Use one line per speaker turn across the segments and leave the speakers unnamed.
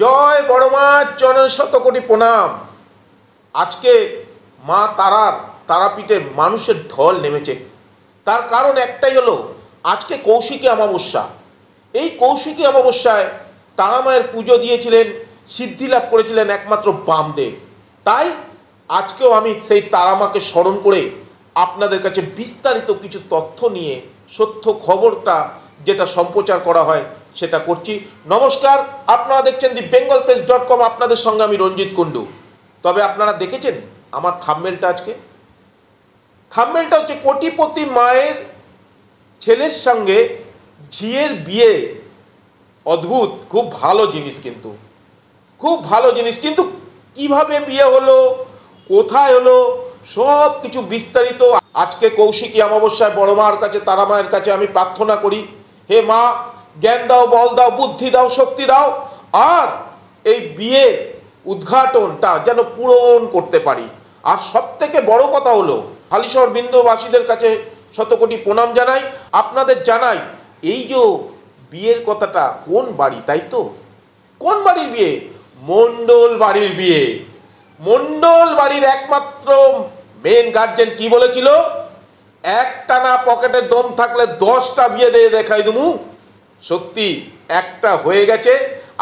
জয় বড় মার চরণে শতকোটি প্রণাম। আজকে মা তারাপীঠে মানুষের ঢল নেমেছে। তার কারণ একটাই হলো, আজকে কৌশিকী অমাবস্যা। এই কৌশিকী অমাবস্যায় তারা মায়ের পুজো দিয়েছিলেন, সিদ্ধি লাভ করেছিলেন একমাত্র বামদেব। তাই আজকেও আমি সেই তারামাকে স্মরণ করে আপনাদের কাছে বিস্তারিত কিছু তথ্য নিয়ে সত্য খবরটা যেটা সম্প্রচার করা হয় সেটা করছি। নমস্কার, আপনারা দেখছেন thebengalpress.com। আপনাদের সঙ্গে আমি রঞ্জিত কুণ্ডু। তবে আপনারা দেখেছেন আমার থাম্বনেলটা? থাম্বনেলটা হচ্ছে কোটিপতি মায়ের ছেলের সঙ্গে ঝিয়ের বিয়ে। অদ্ভুত, খুব ভালো জিনিস, খুব ভালো জিনিস। কিন্তু কিভাবে বিয়ে হলো, কোথায় হলো, সব কিছু বিস্তারিত আজকে কৌশিকী অমাবস্যায় বড় মার কাছে, তারা মায়ের কাছে আমি প্রার্থনা করি, হে মা, জ্ঞান দাও, বল দাও, বুদ্ধি দাও, শক্তি দাও, আর এই বিয়ের উদ্ঘাটনটা যেন পূরণ করতে পারি। আর সব থেকে বড় কথা হলো, হালিশহর বিন্দুবাসীদের কাছে শতকোটি প্রণাম জানাই, আপনাদের জানাই, এই যে বিয়ের কথাটা কোন বাড়ি, তাই তো? কোন বাড়ির বিয়ে? মণ্ডল বাড়ির বিয়ে। মণ্ডল বাড়ির একমাত্র মেন গার্জেন কি বলেছিল? একটা না পকেটে দম থাকলে 10টা বিয়ে দিয়ে দেখাই দুমু। সত্যি একটা হয়ে গেছে।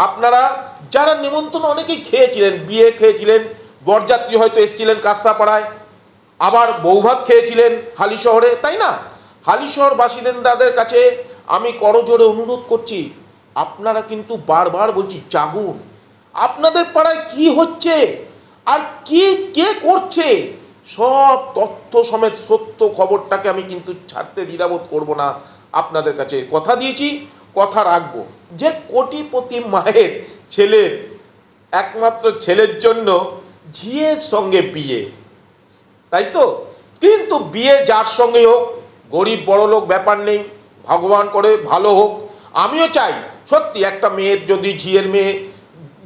আপনারা যারা নিমন্ত্রণ অনেকেই খেয়েছিলেন, বিয়ে খেয়েছিলেন, বরযাত্রী হয়তো এসেছিলেন কাঁচরাপাড়ায়, আবার বৌভাত খেয়েছিলেন হালিশহরে, তাই না? হালিশহর বাসিন্দাদের কাছে আমি করজোড়ে অনুরোধ করছি, আপনারা কিন্তু বারবার বলছি, জাগুন। আপনাদের পাড়ায় কি হচ্ছে আর কে করছে, সব তথ্য সমেত সত্য খবরটাকে আমি কিন্তু ছাড়তে দ্বিধাবোধ করব না। আপনাদের কাছে কথা দিয়েছি, কথা রাখবো। যে কোটিপতি মায়ের ছেলের, একমাত্র ছেলের জন্য ঝিয়ের সঙ্গে বিয়ে, তাই তো? কিন্তু বিয়ে যার সঙ্গেই হোক, গরিব বড় লোক ব্যাপার নেই, ভগবান করে ভালো হোক। আমিও চাই সত্যি একটা মেয়ের, যদি ঝিয়ের মেয়ে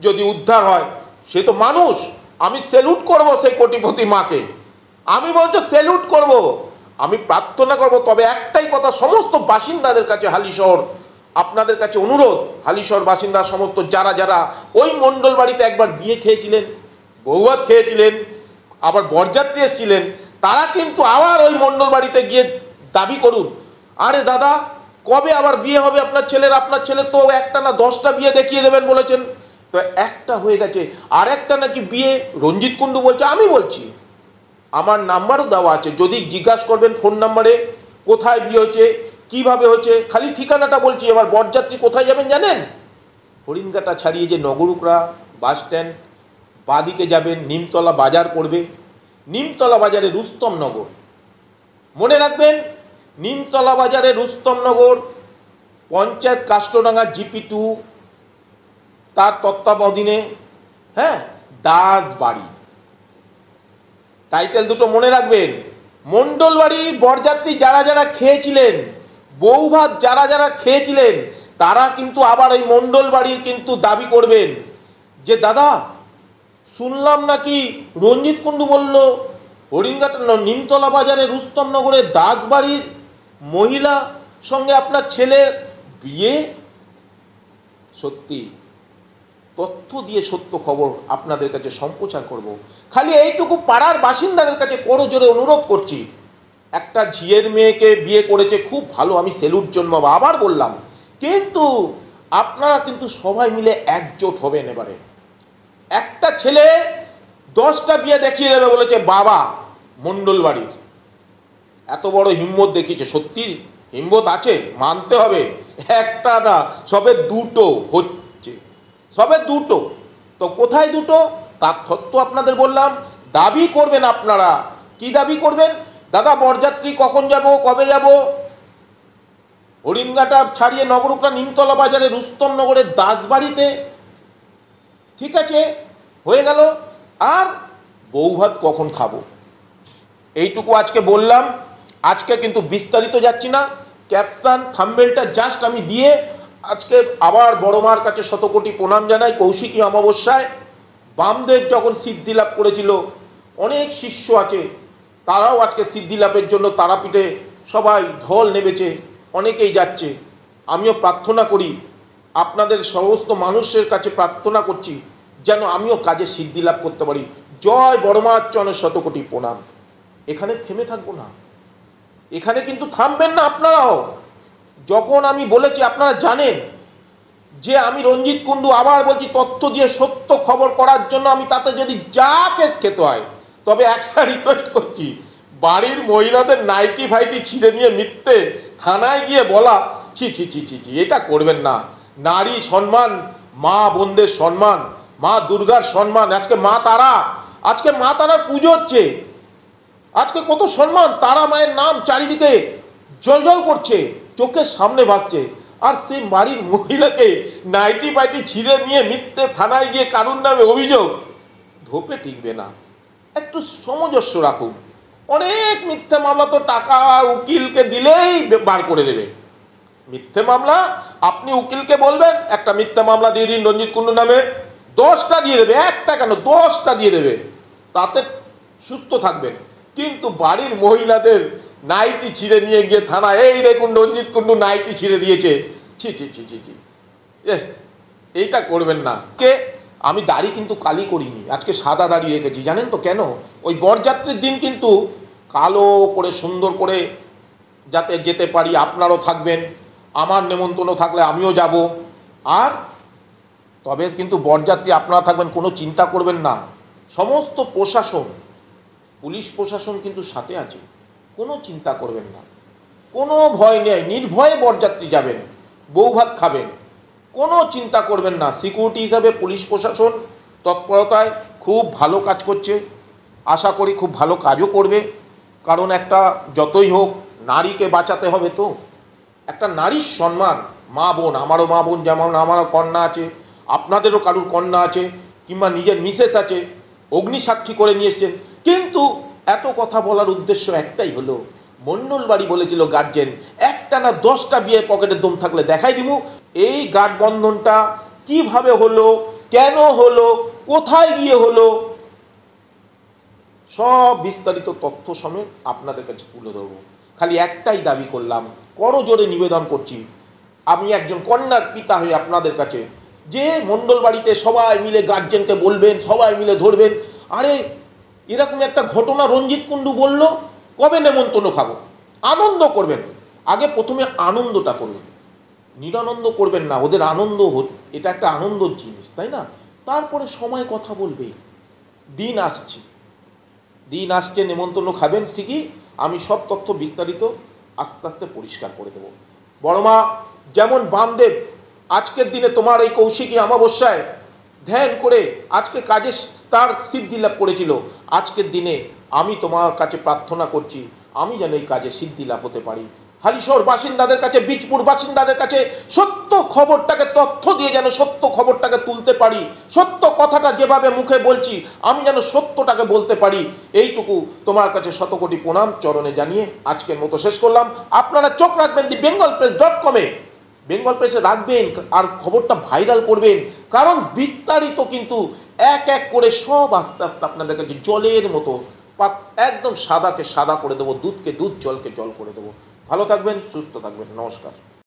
যদি উদ্ধার হয়, সে তো মানুষ। আমি স্যালুট করব সেই কোটিপতি মাকে, আমি বলছি স্যালুট করব, আমি প্রার্থনা করব। তবে একটাই কথা সমস্ত বাসিন্দাদের কাছে, হালিশহর আপনাদের কাছে অনুরোধ, হালিশহর বাসিন্দা সমস্ত যারা যারা ওই মণ্ডল বাড়িতে একবার বিয়ে খেয়েছিলেন, বৌভাত খেয়েছিলেন, আবার বরযাত্রী এসেছিলেন, তারা কিন্তু আবার ওই মণ্ডল বাড়িতে গিয়ে দাবি করুন, আরে দাদা, কবে আবার বিয়ে হবে আপনার ছেলের? আপনার ছেলে তো একটা না 10টা বিয়ে দেখিয়ে দেবেন বলেছেন, তো একটা হয়ে গেছে, আর একটা নাকি বিয়ে রঞ্জিত কুণ্ডু বলছে। আমি বলছি, আমার নাম্বারও দেওয়া আছে, যদি জিজ্ঞাসা করবেন ফোন নাম্বারে কোথায় বিয়ে হয়েছে, কিভাবে হয়েছে, খালি ঠিকানাটা বলছি। এবার বরযাত্রী কোথায় যাবেন জানেন? হরিণঘাটা ছাড়িয়ে যে নগরুকরা বাস স্ট্যান্ড, বাঁদিকে যাবেন, নিমতলা বাজার পড়বে, নিমতলা বাজারে রুস্তমনগর, মনে রাখবেন, নিমতলা বাজারে রুস্তমনগর, পঞ্চায়েত কাষ্টডাঙ্গা জিপি 2, তার তত্ত্বাবধানে, হ্যাঁ, দাস বাড়ি। টাইটেল দুটো মনে রাখবেন। মণ্ডল বাড়ি বরযাত্রী যারা যারা খেয়েছিলেন, বৌভাত যারা যারা খেয়েছিলেন, তারা কিন্তু আবার ওই মণ্ডল বাড়ির কিন্তু দাবি করবেন যে দাদা, শুনলাম নাকি রঞ্জিত কুণ্ডু বলল হরিণঘাটা নিমতলা বাজারে রুস্তমনগরের দাস বাড়ির মহিলা সঙ্গে আপনার ছেলের বিয়ে। সত্যি তথ্য দিয়ে সত্য খবর আপনাদের কাছে সম্প্রচার করব। খালি এইটুকু পাড়ার বাসিন্দাদের কাছে করজোড়ে অনুরোধ করছি, একটা ঝিয়ের মেয়েকে বিয়ে করেছে, খুব ভালো, আমি সেলুট জন্মাবো, আবার বললাম। কিন্তু আপনারা কিন্তু সবাই মিলে একজোট হবেন। এবারে একটা ছেলে 10টা বিয়ে দেখিয়ে দেবে বলেছে বাবা মণ্ডল বাড়ির, এত বড় হিম্মত দেখিয়েছে। সত্যি হিম্মত আছে, মানতে হবে। একটা না, সবে 2টো হচ্ছে, সবে 2টো। তো কোথায় 2টো, তার তথ্য আপনাদের বললাম। দাবি করবেন আপনারা, কি দাবি করবেন? দাদা, বরযাত্রী কখন যাব, কবে যাব? হরিণঘাটা ছাড়িয়ে নগরুকরা নিমতলা বাজারে রুস্তমনগরের দাসবাড়িতে, ঠিক আছে, হয়ে গেল। আর বৌভাত কখন খাবো, এইটুকু আজকে বললাম। আজকে কিন্তু বিস্তারিত যাচ্ছি না, ক্যাপশন থাম্বনেলটা জাস্ট আমি দিয়ে আজকে আবার বড় মার কাছে শতকোটি প্রণাম জানাই। কৌশিকী অমাবস্যায় বামদেব যখন সিদ্ধি লাভ করেছিল, অনেক শিষ্য আছে, তারাও আজকে সিদ্ধি লাভের জন্য তারাপীঠে সবাই ঢল নেমেছে, অনেকেই যাচ্ছে। আমিও প্রার্থনা করি আপনাদের সমস্ত মানুষের কাছে প্রার্থনা করছি যেন আমিও কাজে সিদ্ধি লাভ করতে পারি। জয় বড় মার চরণে শতকোটি প্রণাম। এখানে থেমে থাকবো না, এখানে কিন্তু থামবেন না আপনারাও। যখন আমি বলেছি আপনারা জানেন যে আমি রঞ্জিত কুণ্ডু, আবার বলছি, তথ্য দিয়ে সত্য খবর করার জন্য আমি তাতে যদি যা কেস খেতে হয়, তবে একটা রিকোয়েস্ট করছি, বাড়ির মহিলাদের নাইটি ফাইটি ছিঁড়ে নিয়ে মিথ্যে থানায় গিয়ে বলা, ছি ছি ছি ছি ছি, এটা করবেন না। নারী সম্মান, মা বোনদের সম্মান, মা দুর্গার সম্মান। আজকে মা তারা, আজকে মা তারার পুজো হচ্ছে, আজকে কত সম্মান, তারা মায়ের নাম চারিদিকে জলজল করছে, চোখের সামনে ভাসছে। আর সেই বাড়ির মহিলাকে নাইটি পাইটি ছিঁড়ে নিয়ে মিথ্যে থানায় গিয়ে কারুর নামে অভিযোগ, ধোপে টিকবে না। একটু সামঞ্জস্য রাখুন। অনেক মিথ্যে মামলা তো টাকা উকিলকে দিলেই বার করে দেবে। মিথ্যে মামলা আপনি উকিলকে বলবেন একটা মিথ্যে মামলা দিয়ে দিন রঞ্জিত কুণ্ডু নামে, 10টা দিয়ে দেবে, একটা কেন 10টা দিয়ে দেবে, তাতে সুস্থ থাকবেন। কিন্তু বাড়ির মহিলাদের নাইটি ছিঁড়ে নিয়ে গিয়ে থানা, এই দেখুন রঞ্জিত কুণ্ডু নাইটি ছিঁড়ে দিয়েছে, ছি ছি ছি ছি ছি, এইটা করবেন না। কে আমি দাড়ি কিন্তু কালি করিনি, আজকে সাদা দাড়ি রেখেছি। জানেন তো কেন? ওই বরযাত্রীর দিন কিন্তু কালো করে সুন্দর করে যাতে যেতে পারি, আপনারাও থাকবেন, আমার নেমন্তন্ন থাকলে আমিও যাব। আর তবে কিন্তু বরযাত্রী আপনারা থাকবেন, কোনো চিন্তা করবেন না। সমস্ত প্রশাসন, পুলিশ প্রশাসন কিন্তু সাথে আছে, কোনো চিন্তা করবেন না, কোনো ভয় নেই, নির্ভয়ে বরযাত্রী যাবেন, বউ ভাত খাবেন, কোনো চিন্তা করবেন না। সিকিউরিটি হিসাবে পুলিশ প্রশাসন তৎপরতায় খুব ভালো কাজ করছে, আশা করি খুব ভালো কাজও করবে। কারণ একটা যতই হোক নারীকে বাঁচাতে হবে, তো একটা নারীর সম্মান, মা বোন, আমারও মা বোন, যেমন আমারও কন্যা আছে, আপনাদেরও কারুর কন্যা আছে, কিংবা নিজের মিসেস আছে, অগ্নিসাক্ষী করে নিয়ে এসছেন। কিন্তু এত কথা বলার উদ্দেশ্য একটাই হলো, মন্ডল বাড়ি বলেছিল গার্জেন, একটা না 10টা বিয়ে পকেটের দম থাকলে দেখাই দিব। এই গাঠবন্ধনটা কিভাবে হলো, কেন হলো, কোথায় গিয়ে হলো, সব বিস্তারিত তথ্য সমেত আপনাদের কাছে তুলে ধরবো। খালি একটাই দাবি করলাম, করজোড়ে নিবেদন করছি, আমি একজন কন্যার পিতা হয়ে আপনাদের কাছে, যে মন্ডল বাড়িতে সবাই মিলে গার্জেনকে বলবেন, সবাই মিলে ধরবেন। আরে এরকম একটা ঘটনা রঞ্জিত কুণ্ডু বলল, কবে নেমন্তন্ন খাবো, আনন্দ করবেন। আগে প্রথমে আনন্দটা করবেন, নিরানন্দ করবেন না। ওদের আনন্দ, এটা একটা আনন্দর জিনিস, তাই না? তারপরে সময় কথা বলবে। দিন আসছে, দিন আসছে, নেমন্তন্ন খাবেন ঠিকই, আমি সব তথ্য বিস্তারিত আস্তে আস্তে পরিষ্কার করে দেব। বড়মা যেমন বামদেব আজকের দিনে তোমার এই কৌশিকী অমাবস্যায় ধ্যান করে আজকে কাজে তার সিদ্ধি লাভ করেছিল, আজকের দিনে আমি তোমার কাছে প্রার্থনা করছি আমি যেন এই কাজে সিদ্ধি লাভ হতে পারি। হালিশহর বাসিন্দাদের কাছে, বীজপুর বাসিন্দাদের কাছে সত্য খবরটাকে, তথ্য দিয়ে যেন সত্য খবরটাকে তুলতে পারি, সত্য কথাটা যেভাবে মুখে বলছি আমি যেন সত্যটাকে বলতে পারি, এইটুকু তোমার কাছে শতকোটি প্রণাম চরণে জানিয়ে আজকের মতো শেষ করলাম। আপনারা চোখ রাখবেন thebengalpress.com-এ, বেঙ্গল প্রেসে রাখবেন, আর খবরটা ভাইরাল করবেন। কারণ বিস্তারিত কিন্তু এক এক করে সব আস্তে আস্তে আপনাদের কাছে জলের মতো একদম সাদাকে সাদা করে দেবো, দুধকে দুধ, জলকে জল করে দেবো। ভালো থাকবেন, সুস্থ থাকবেন, নমস্কার।